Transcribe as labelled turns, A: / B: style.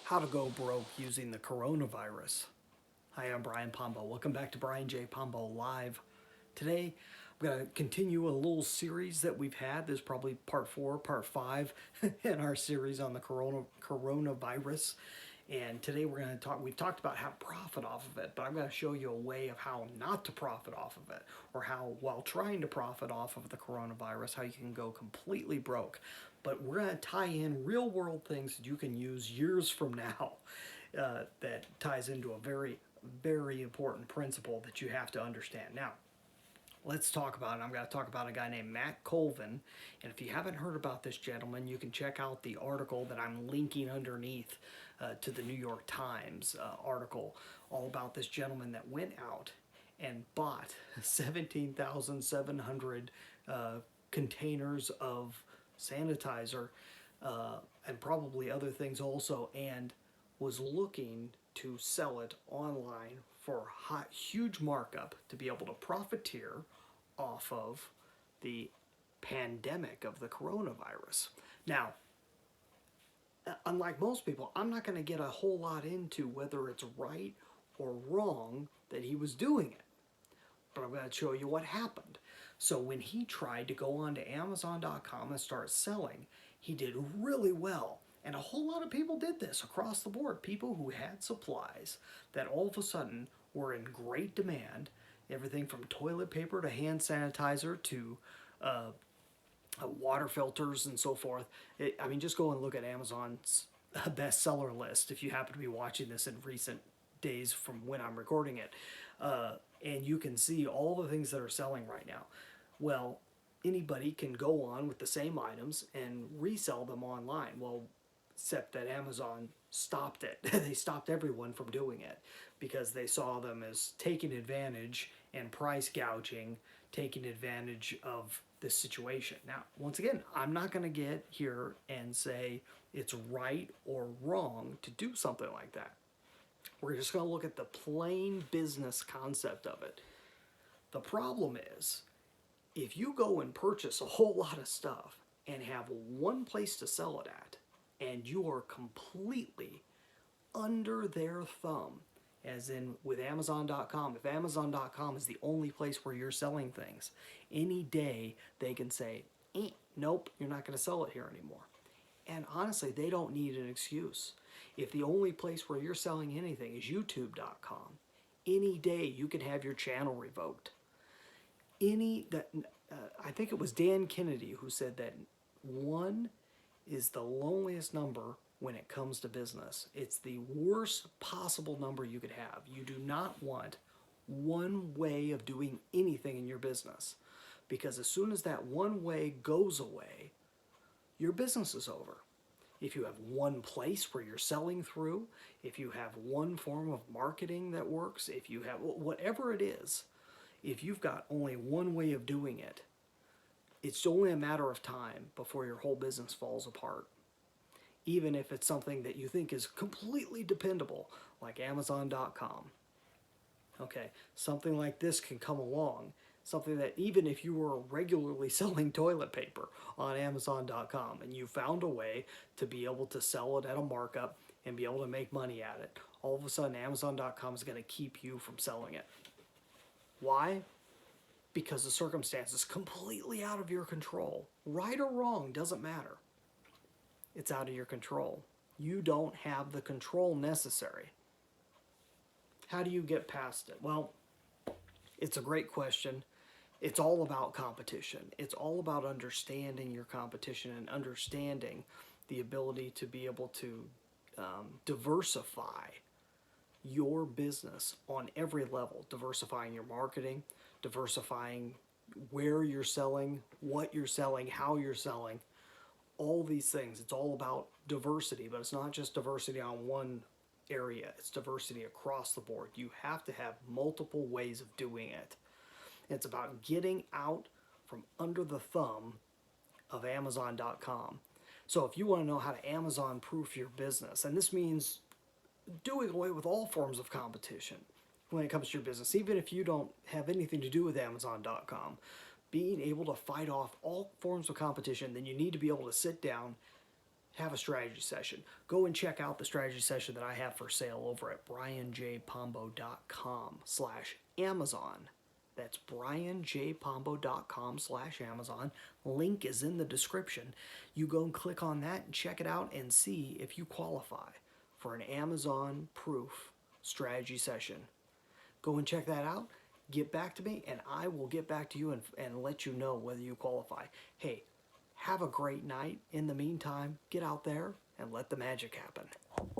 A: How to go broke using the coronavirus. Hi, I'm Brian Pombo. Welcome back to Brian J. Pombo Live. Today, I'm going to continue a little series that we've had. This is probably part 4, part 5 in our series on the coronavirus. And today we've talked about how to profit off of it, but I'm going to show you a way of how not to profit off of it, or how, while trying to profit off of the coronavirus, how you can go completely broke. But we're going to tie in real world things that you can use years from now that ties into a very, very important principle that you have to understand. Now, let's talk about it. I'm going to talk about a guy named Matt Colvin. And if you haven't heard about this gentleman, you can check out the article that I'm linking underneath to the New York Times article, all about this gentleman that went out and bought 17,700 containers of sanitizer and probably other things also, and was looking to sell it online for a huge markup to be able to profiteer off of the pandemic of the coronavirus. Now, unlike most people, I'm not going to get a whole lot into whether it's right or wrong that he was doing it, but I'm going to show you what happened. So when he tried to go onto Amazon.com and start selling, he did really well. And a whole lot of people did this across the board. People who had supplies that all of a sudden were in great demand. Everything from toilet paper to hand sanitizer to water filters and so forth. I mean, just go and look at Amazon's bestseller list if you happen to be watching this in recent days from when I'm recording it. And you can see all the things that are selling right now. Well, anybody can go on with the same items and resell them online. Well, except that Amazon stopped it. They stopped everyone from doing it because they saw them as taking advantage and price gouging, taking advantage of this situation. Now, once again, I'm not going to get here and say it's right or wrong to do something like that. We're just going to look at the plain business concept of it. The problem is, if you go and purchase a whole lot of stuff and have one place to sell it at, and you are completely under their thumb, as in with Amazon.com, if Amazon.com is the only place where you're selling things, any day they can say, nope, you're not going to sell it here anymore. And honestly, they don't need an excuse. If the only place where you're selling anything is YouTube.com, any day you can have your channel revoked. I think it was Dan Kennedy who said that 1 is the loneliest number when it comes to business. It's the worst possible number you could have. You do not want one way of doing anything in your business, because as soon as that one way goes away, your business is over. If you have one place where you're selling through, if you have one form of marketing that works, if you have whatever it is, if you've got only one way of doing it, it's only a matter of time before your whole business falls apart. Even if it's something that you think is completely dependable, like Amazon.com. Okay, something like this can come along. Something that even if you were regularly selling toilet paper on Amazon.com and you found a way to be able to sell it at a markup and be able to make money at it, all of a sudden Amazon.com is going to keep you from selling it. Why? Because the circumstance is completely out of your control. Right or wrong, doesn't matter. It's out of your control. You don't have the control necessary. How do you get past it? Well, it's a great question. It's all about competition. It's all about understanding your competition and understanding the ability to be able to diversify your business on every level. Diversifying your marketing, diversifying where you're selling, what you're selling, how you're selling, all these things. It's all about diversity, but it's not just diversity on one area. It's diversity across the board. You have to have multiple ways of doing it. It's about getting out from under the thumb of Amazon.com. So if you want to know how to Amazon proof your business, and this means doing away with all forms of competition when it comes to your business, even if you don't have anything to do with Amazon.com, being able to fight off all forms of competition, then you need to be able to sit down have a strategy session. Go and check out the strategy session that I have for sale over at brianjpombo.com/Amazon. That's brianjpombo.com/Amazon. Link is in the description. You go and click on that and check it out and see if you qualify for an Amazon proof strategy session. Go and check that out. Get back to me and I will get back to you and let you know whether you qualify. Hey, have a great night. In the meantime, get out there and let the magic happen.